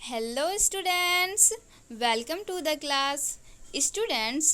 Hello students, welcome to the class. Students,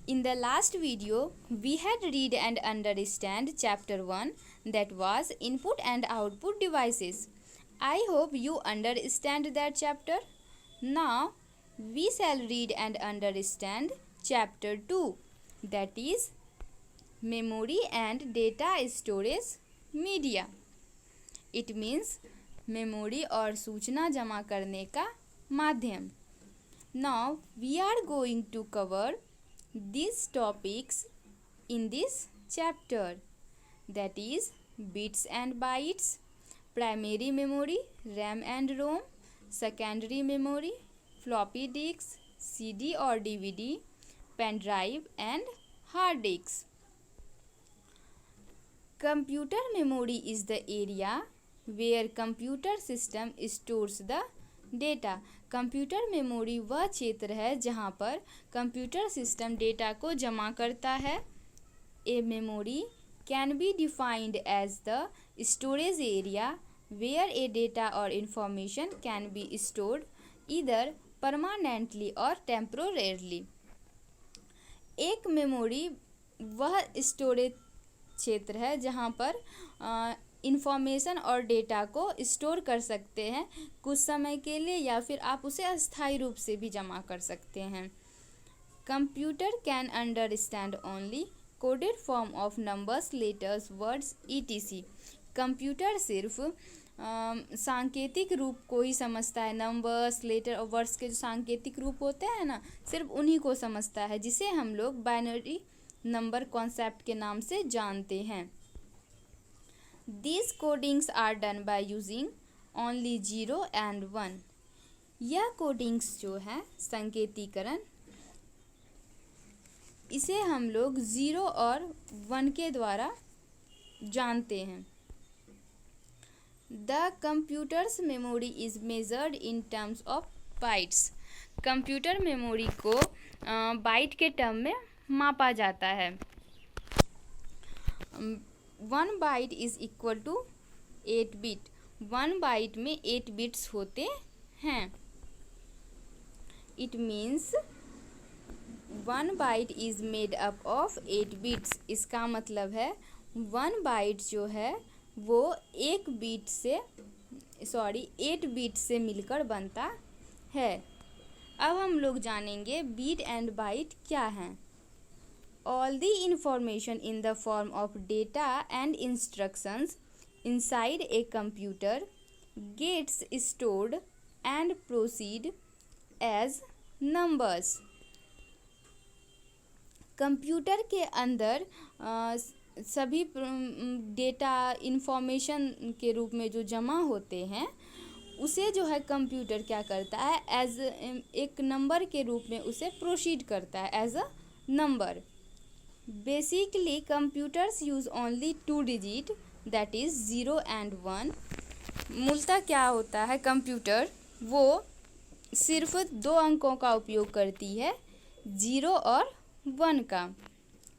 in the last video we had read and understand chapter 1, that was input and output devices. I hope you understand that chapter. Now we shall read and understand chapter 2, that is memory and data storage media. It means memory और सूचना जमा करने का माध्यम. Now we are going to cover this topics in this chapter, that is bits and bytes, primary memory RAM and ROM, secondary memory floppy disk, CD और DVD, pen drive and hard disk. Computer memory is the area where computer system stores the data. Computer memory वह क्षेत्र है जहाँ पर computer system data को जमा करता है. A memory can be defined as the storage area where a data और information can be stored either permanently और टेम्पोरेरली. एक मेमोरी वह स्टोरेज क्षेत्र है जहाँ पर इंफॉर्मेशन और डेटा को स्टोर कर सकते हैं कुछ समय के लिए, या फिर आप उसे अस्थायी रूप से भी जमा कर सकते हैं. Computer can understand only coded form of numbers, letters, words etc. Computer सिर्फ सांकेतिक रूप को ही समझता है. नंबर्स, लेटर और वर्ड्स के जो सांकेतिक रूप होते हैं ना, सिर्फ उन्हीं को समझता है, जिसे हम लोग बाइनरी नंबर कॉन्सेप्ट के नाम से जानते हैं. These codings are done by using only 0 and 1. यह कोडिंग्स जो है संकेतीकरण, इसे हम लोग 0 और 1 के द्वारा जानते हैं. The computer's memory is measured in terms of bytes. Computer memory को बाइट के टर्म में मापा जाता है. 1 byte is equal to 8 bit. 1 byte में 8 बिट्स होते हैं. It means 1 byte is made up of 8 bits. इसका मतलब है 1 बाइट जो है वो 8 बिट से मिलकर बनता है. अब हम लोग जानेंगे बीट एंड बाइट क्या हैं. All the information in the form of data and instructions inside a computer gets stored and proceed as numbers. Computer के अंदर सभी डेटा इंफॉर्मेशन के रूप में जो जमा होते हैं, उसे जो है कंप्यूटर क्या करता है, एज एक नंबर के रूप में उसे प्रोसीड करता है as a number. Basically computers use only 2 digit, that is 0 and 1. मूलतः क्या होता है, कंप्यूटर वो सिर्फ 2 अंकों का उपयोग करती है, 0 और 1 का.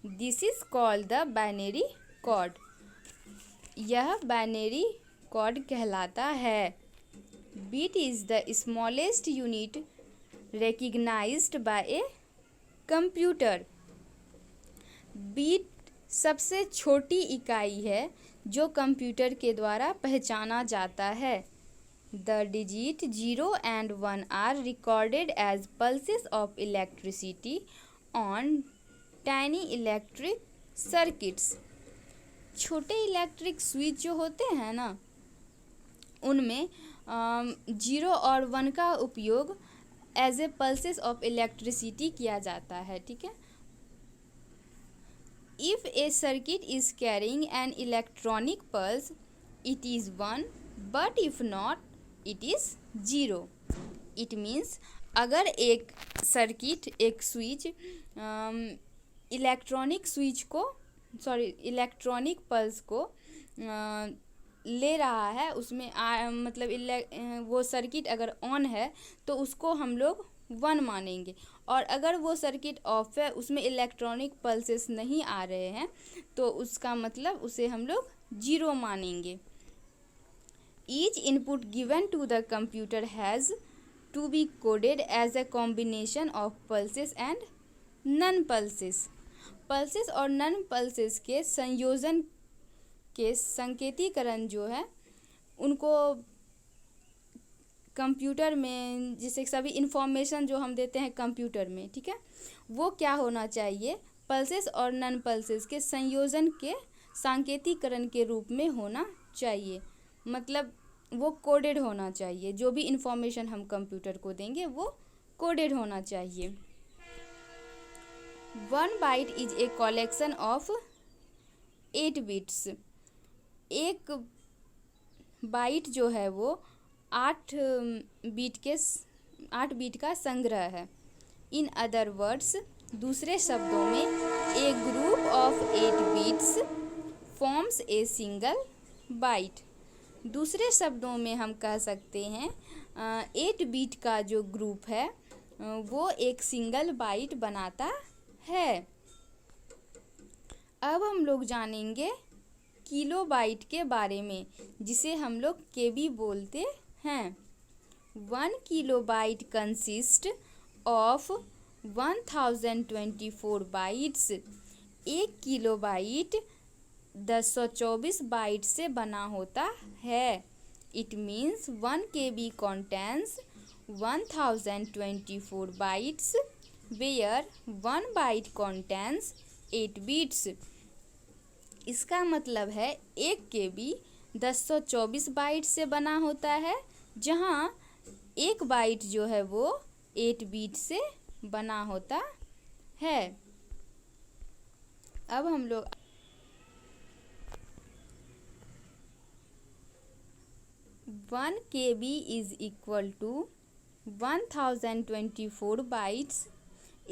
This is called the binary code. यह बाइनरी कोड कहलाता है. Bit is the smallest unit recognized by a computer. Bit सबसे छोटी इकाई है जो कंप्यूटर के द्वारा पहचाना जाता है. The digit 0 and 1 are recorded as pulses of electricity on tiny electric circuits. छोटे इलेक्ट्रिक स्विच जो होते हैं ना, उनमें 0 और 1 का उपयोग as a pulses of electricity किया जाता है. ठीक है. If a circuit is carrying an electronic pulse, it is 1, but if not, it is 0. It means अगर एक सर्किट, एक स्विच इलेक्ट्रॉनिक पल्स को ले रहा है, उसमें मतलब वो सर्किट अगर ऑन है तो उसको हम लोग 1 मानेंगे, और अगर वो सर्किट ऑफ है, उसमें इलेक्ट्रॉनिक पल्सेस नहीं आ रहे हैं, तो उसका मतलब उसे हम लोग 0 मानेंगे. Each input given to the computer has to be coded as a combination of pulses and non-pulses. Pulses और नन पल्सेस के संयोजन के संकेतीकरण जो है उनको कंप्यूटर में, जैसे सभी इन्फॉर्मेशन जो हम देते हैं कंप्यूटर में, ठीक है, वो क्या होना चाहिए, पल्सेस और नन पल्सेस के संयोजन के सांकेतीकरण के रूप में होना चाहिए। मतलब वो कोडेड होना चाहिए, जो भी इन्फॉर्मेशन हम कंप्यूटर को देंगे वो कोडेड होना चाहिए। 1 byte is a collection of 8 bits. एक बाइट जो है वो 8 बीट का संग्रह है। इन अदर वर्ड्स, दूसरे शब्दों में, a group of 8 bits forms a single byte. दूसरे शब्दों में हम कह सकते हैं 8 बीट का जो ग्रुप है वो एक सिंगल बाइट बनाता है। अब हम लोग जानेंगे किलो बाइट के बारे में, जिसे हम लोग केबी बोलते हैं। 1 kilobyte consist of 1024 bytes. 1 kilobyte 1024 byte से बना होता है। It means 1 KB contains 1024 bytes where 1 byte contains 8 bits. इसका मतलब है 1 KB 1024 बाइट से बना होता है, जहाँ एक बाइट जो है वो 8 बीट से बना होता है। अब हम लोग 1 KB is equal to 1024 bytes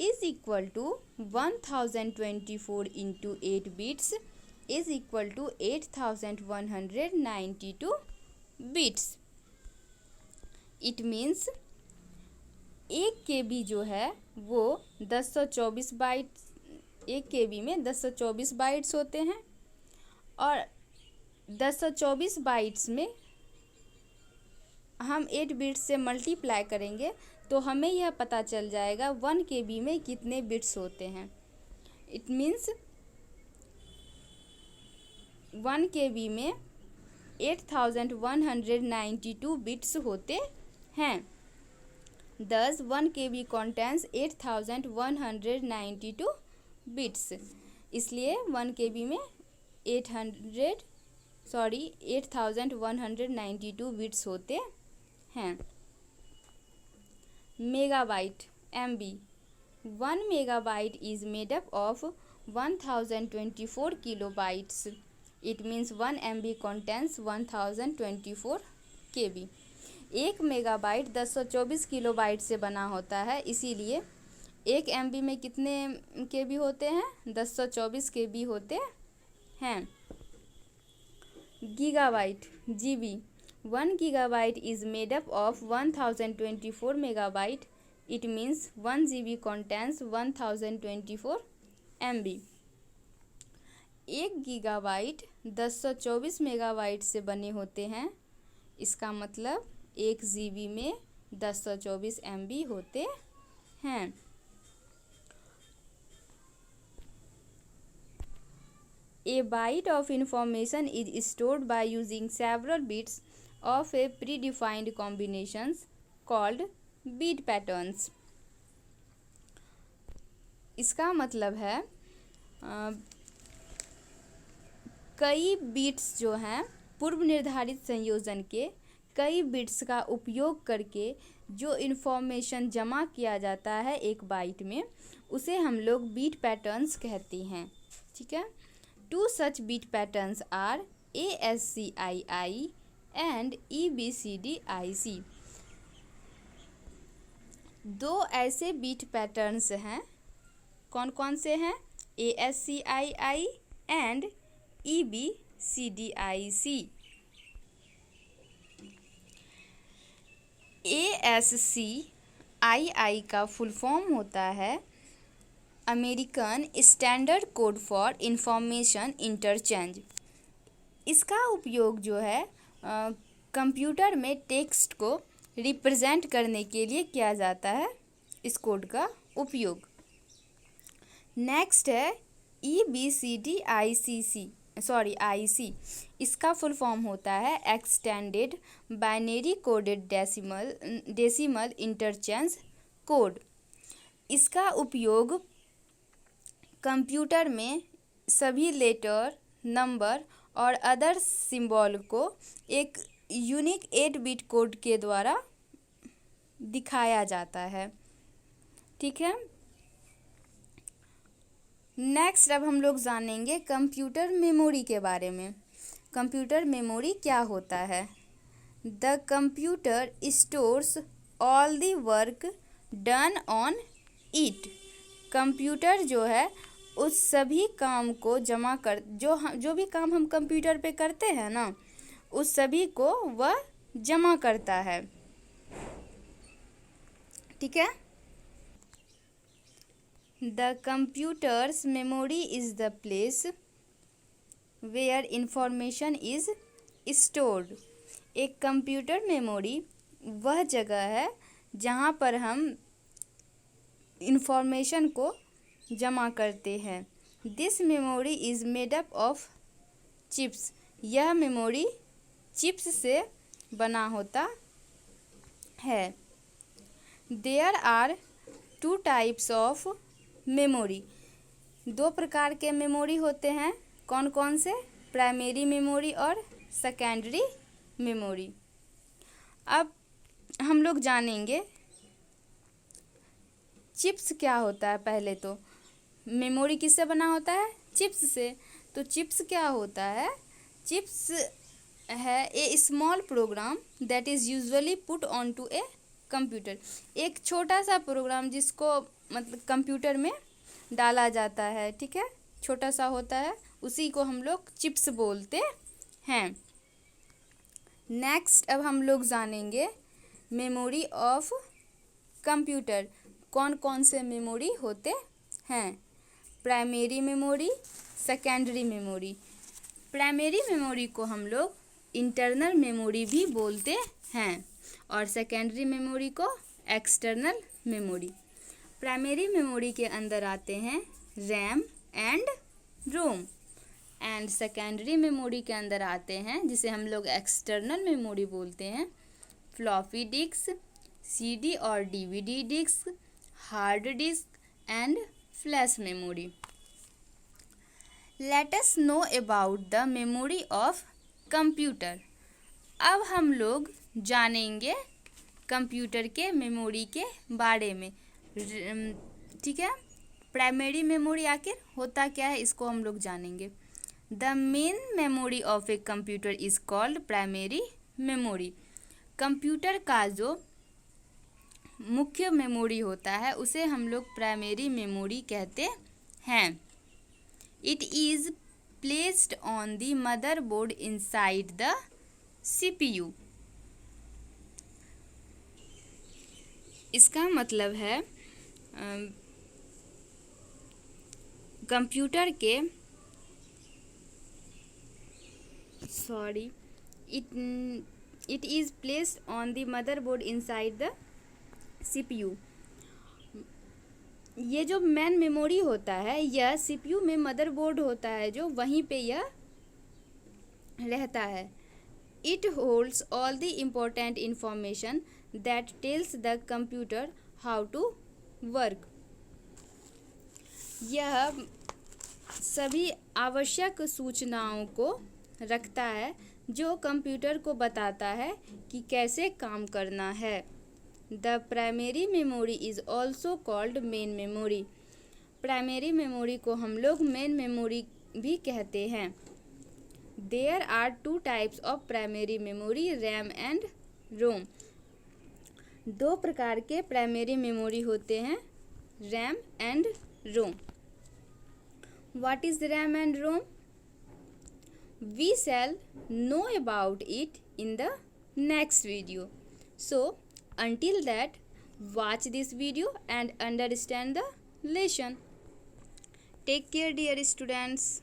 is equal to 1024 into 8 bits is equal to 8192 bits. It means 1 KB जो है वो 1024 बाइट्स, 1 KB में 1024 बाइट्स होते हैं और 1024 बाइट्स में हम 8 बिट्स से मल्टीप्लाई करेंगे तो हमें यह पता चल जाएगा 1 KB में कितने बिट्स होते हैं। इट मीन्स 1 KB में 8192 बिट्स होते हैं। Thus 1 KB contains 8192 bits. इसलिए 1 KB में 8192 बिट्स होते हैं। Megabyte MB। 1 megabyte is made up of 1024 kilobytes. It means 1 MB contains 1024 KB. 1 megabyte 1024 kilobyte से बना होता है, इसीलिए 1 MB में कितने KB होते हैं, 1024 KB होते हैं। Gigabyte GB। 1 gigabyte is made up of 1024 megabyte. It means 1 GB contains 1024 MB. 1 gigabyte 1024 megabyte से बने होते हैं, इसका मतलब 1 GB में 1024 MB होते हैं। A byte of information is stored by using several bits of a predefined combinations called bit patterns. इसका मतलब है कई बिट्स जो हैं पूर्व निर्धारित संयोजन के कई बिट्स का उपयोग करके जो इन्फॉर्मेशन जमा किया जाता है एक बाइट में, उसे हम लोग बीट पैटर्न्स कहते हैं। ठीक है। 2 such bit patterns are ASCII and EBCDIC. 2 ऐसे बीट पैटर्न्स हैं, कौन कौन से हैं, ASCII एंड EBCDIC। ASCII का फुल फॉर्म होता है American standard code for information interchange. इसका उपयोग जो है कंप्यूटर में टेक्स्ट को रिप्रेजेंट करने के लिए किया जाता है इस कोड का उपयोग। नेक्स्ट है IC। इसका फुल फॉर्म होता है extended binary coded decimal interchange code. इसका उपयोग कंप्यूटर में सभी लेटर, नंबर और अदर सिंबल को एक यूनिक 8 बिट कोड के द्वारा दिखाया जाता है। ठीक है। नेक्स्ट अब हम लोग जानेंगे कंप्यूटर मेमोरी के बारे में। कंप्यूटर मेमोरी क्या होता है? The computer stores all the work done on it. Computer जो है उस सभी काम को जमा कर जो भी काम हम कंप्यूटर पे करते हैं ना, उस सभी को वह जमा करता है। ठीक है। The computer's memory is the place where information is stored. एक कंप्यूटर मेमोरी वह जगह है जहाँ पर हम इंफॉर्मेशन को जमा करते हैं। This memory is made up of chips. यह मेमोरी चिप्स से बना होता है। There are 2 types of memory. 2 प्रकार के मेमोरी होते हैं। कौन कौन से? प्राइमरी मेमोरी और सेकेंडरी मेमोरी। अब हम लोग जानेंगे चिप्स क्या होता है। पहले तो मेमोरी किससे बना होता है? चिप्स से। तो चिप्स क्या होता है? चिप्स है a small program that is usually put on to a computer. एक छोटा सा प्रोग्राम जिसको मतलब कंप्यूटर में डाला जाता है। ठीक है, छोटा सा होता है, उसी को हम लोग चिप्स बोलते हैं। नेक्स्ट अब हम लोग जानेंगे मेमोरी ऑफ कंप्यूटर। कौन कौन से मेमोरी होते हैं? Primary memory, secondary memory. Primary memory को हम लोग इंटरनल मेमोरी भी बोलते हैं और सेकेंडरी मेमोरी को एक्सटर्नल मेमोरी। प्राइमरी मेमोरी के अंदर आते हैं RAM and ROM, and secondary memory के अंदर आते हैं जिसे हम लोग एक्सटर्नल मेमोरी बोलते हैं फ्लॉपी डिस्क, CD और DVD disk, hard disk and flash memory. Let us know about the memory of computer. अब हम लोग जानेंगे कंप्यूटर के मेमोरी के बारे में। ठीक है, प्राइमरी मेमोरी आखिर होता क्या है इसको हम लोग जानेंगे। The main memory of a computer is called primary memory. Computer का जो मुख्य मेमोरी होता है उसे हम लोग प्राइमरी मेमोरी कहते हैं। It is placed on the motherboard inside the CPU। इसका मतलब है कंप्यूटर के it is placed on the motherboard inside the CPU। ये जो मेन मेमोरी होता है यह CPU में मदरबोर्ड होता है जो वहीं पे यह रहता है। It holds all the important information that tells the computer how to work. यह सभी आवश्यक सूचनाओं को रखता है जो कंप्यूटर को बताता है कि कैसे काम करना है। The primary memory is also called main memory. Primary memory को हम लोग मेन मेमोरी भी कहते हैं। There are 2 types of primary memory, RAM and ROM. 2 प्रकार के प्राइमरी मेमोरी होते हैं, RAM and ROM. What is RAM and ROM? We shall know about it in the next video. So until that, watch this video and understand the lesson. Take care, dear students.